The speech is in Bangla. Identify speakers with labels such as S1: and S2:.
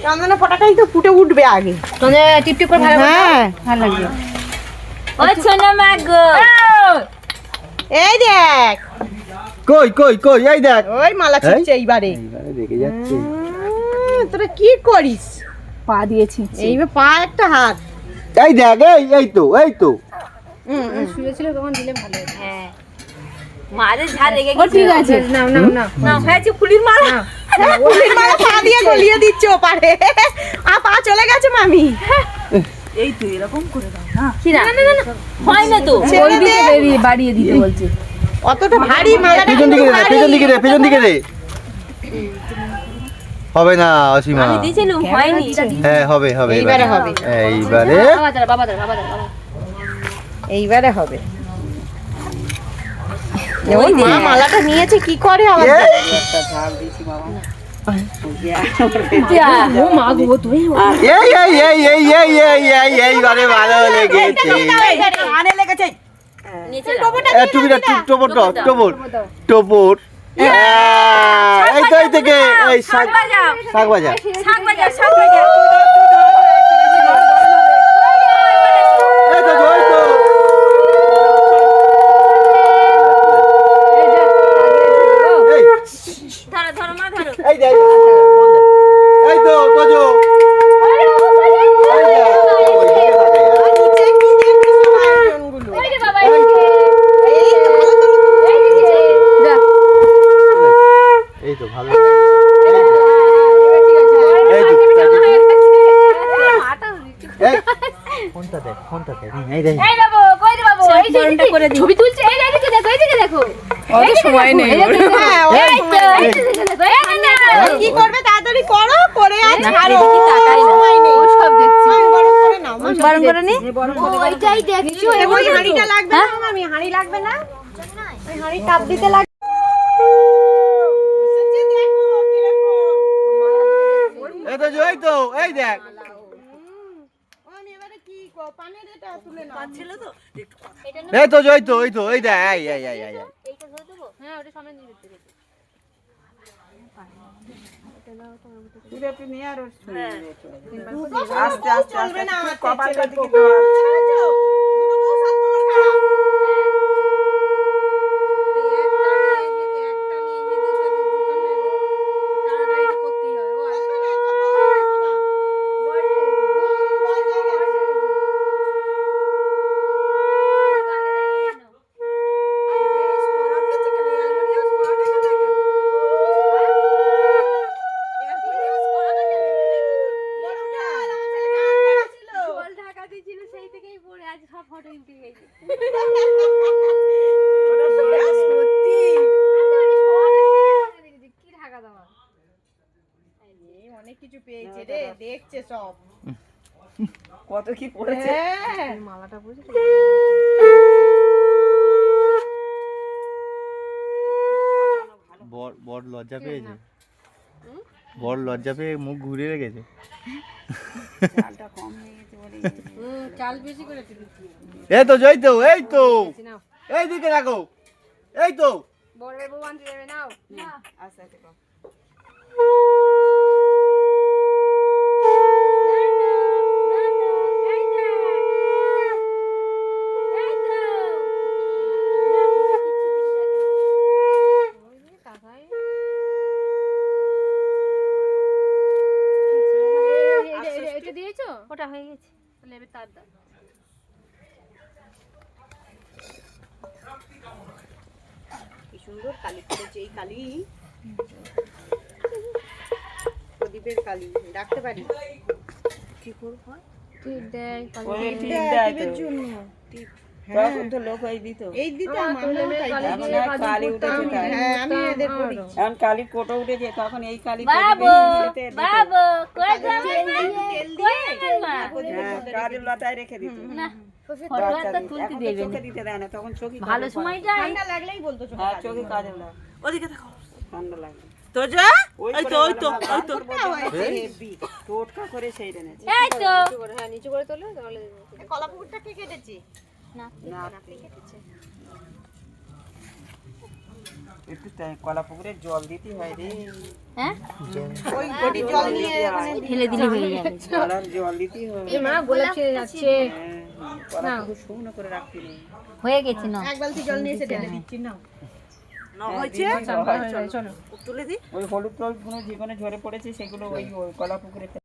S1: চন্দনের ফোঁটাটাই তো ফুটে উঠবে আগে।
S2: চন্দনের টিপ টিপ করে ভালো ভালো লাগবে। ও সোনা মা গো,
S1: এই দেখ
S3: কই কই কই এই দেখ
S1: ওই মালা ছিটছে এইবারে।
S3: এইবারে দেখে যাচ্ছে।
S1: তোরা কি করিস?
S2: পা দিয়েছি
S1: এইবার পা একটা হাত।
S3: এই দেখ এই তো এই তো।
S2: শুয়েছিল তখন দিলে ভালো হতো। হ্যাঁ মাঝে ঝাড় রেগে গেছে। ও ঠিক আছে, নাও নাও নাও নাও। হয়েছে ফুলির মালা।
S1: ফুলির মালা পা দিয়ে গলিয়ে দিচ্ছে ও পারে। পা চলে গেছে মামি।
S2: এই তো এরকম করে দাও না। কি না না না হয় না তো, ওই দিকে বাড়িয়ে দিতে বলছে।
S1: অতটা ভারী মালাটা
S3: পেছন দিকে রে পেছন দিকে রে পেছন দিকে রে। হবে না অসীমা।
S2: আমি দিছিলাম হয়নি।
S3: হ্যাঁ হবে হবে
S1: এইবারে হবে।
S3: এইবারে
S2: বাবা দাঁড়া বাবা দাঁড়া বাবা দাঁড়া।
S1: এইবারে হবে। ওই মা মালাটা নিয়েছে কি করে আবার?
S2: ও মা গো তুই
S3: এইবারে ভালো লেগেছে।
S1: আনে লেগেছে।
S2: নিচে
S3: টুপিটা টোপর টোপর এই তো এই থেকে এই শাক
S2: বাজাও
S3: শাক বাজা
S2: শাক বাজাও শাক বাজাও।
S3: এই তো ওই তো এই
S2: ধরো ধরো মা ধরো।
S3: এই দেখ এই তো কজো এই তো ভালো ফোনটা দেখ এই দেখ
S2: এই বাবু কই রে বাবু এই ফোনটা করে দি। ছবি তুলছে এই দিকে দেখো এই দিকে দেখো। অত সময় নেই। এই তো এই দিকে দেখো এখানে।
S1: কি করবে তাড়াতাড়ি করো করে আর ছাড়ো।
S2: কি তাকাই না ও সব দেখছি।
S1: গরম করে নাও।
S2: গরম করে নি ওইটাই দেখছো।
S1: ওই হাঁড়িটা লাগবে না মামি? হাঁড়ি লাগবে না? ওই হাঁড়ি তাপ দিতে লাগবে।
S3: এই তো এই তো এই দেখ
S1: আমি এবারে কি পানির এটা তুলে নাও। পাচ্ছিল তো?
S3: এই তো এই দেখ এই
S2: এইটা ধরে দেবো। হ্যাঁ ওটা সামনে নিয়ে যেতে হবে।
S1: আস্তে আস্তে চলবে না আমার কপালটা দিকে তো। অনেক কিছু পেয়েছে রে, দেখছে সব কত কি পড়েছে। মালাটা বুঝলি
S3: বড় লজ্জা পেয়েছে। বড় লজ্জা পেয়ে মুখ ঘুরিয়ে রেখেছে।
S1: চালটা কম হয়ে গেছে বলে। চাল বেশি করে দিয়েছি।
S3: এই তো এই দিকে রাখো এই তো
S1: বড় বাবু আনতে যাবে নাও। আচ্ছা আচ্ছা
S2: ওটা হয়ে গেছে তাহলে এবার তার দাও।
S1: কি সুন্দর কালি করেছে। এই কালি প্রদীপের কালি রাখতে পারি। কি করব?
S2: ঠিক দেয়
S1: টিপের জন্য টিপ। হ্যাঁ তো লোক এই দিত আমরাও তাই কালি উঠেছে তাই। হ্যাঁ আমি এদের করি। এখন কালি কোটো উঠেছে তখন এই কালি
S2: বাবু বাবু কই যাবে
S1: তেল দিয়ে কালি লতায় রেখে দিত।
S2: না ফটোটা তুলতে দেবে
S1: চোখে দিতে দেয় না তখন চোখে
S2: ভালো সময় যায়।
S1: ঠান্ডা লাগলেই বলতো চোখে কাজে লাগ। ওদিকে দেখো ঠান্ডা লাগে তো যা ওই তো হেভি টোটকা করে সেই এনেছে।
S2: এই তো
S1: হ্যাঁ নিচে করে তোলে তাহলে কলা পুকুরটা কে কেটেছে?
S2: না
S1: না কেটেছে। একটু কলা পুকুরে জল দিতে হয় রে।
S2: হ্যাঁ
S1: ওই গটি জল নিয়ে
S2: ঢেলে দিলে হয়ে যাবে।
S1: কলার জল দিতে হয়।
S4: এ মা গোলাপ ছেড়ে যাচ্ছে।
S1: কলা পুকুর শুকনো করে রাখতে নেই।
S2: হয়ে গেছে না
S4: এক বালতি জল নিয়ে এসে ঢেলে দিচ্ছি না।
S1: ওই হলুদ টলুদ গুলো যেগুলো ঝরে পড়েছে সেগুলো ওই কলা পুকুরে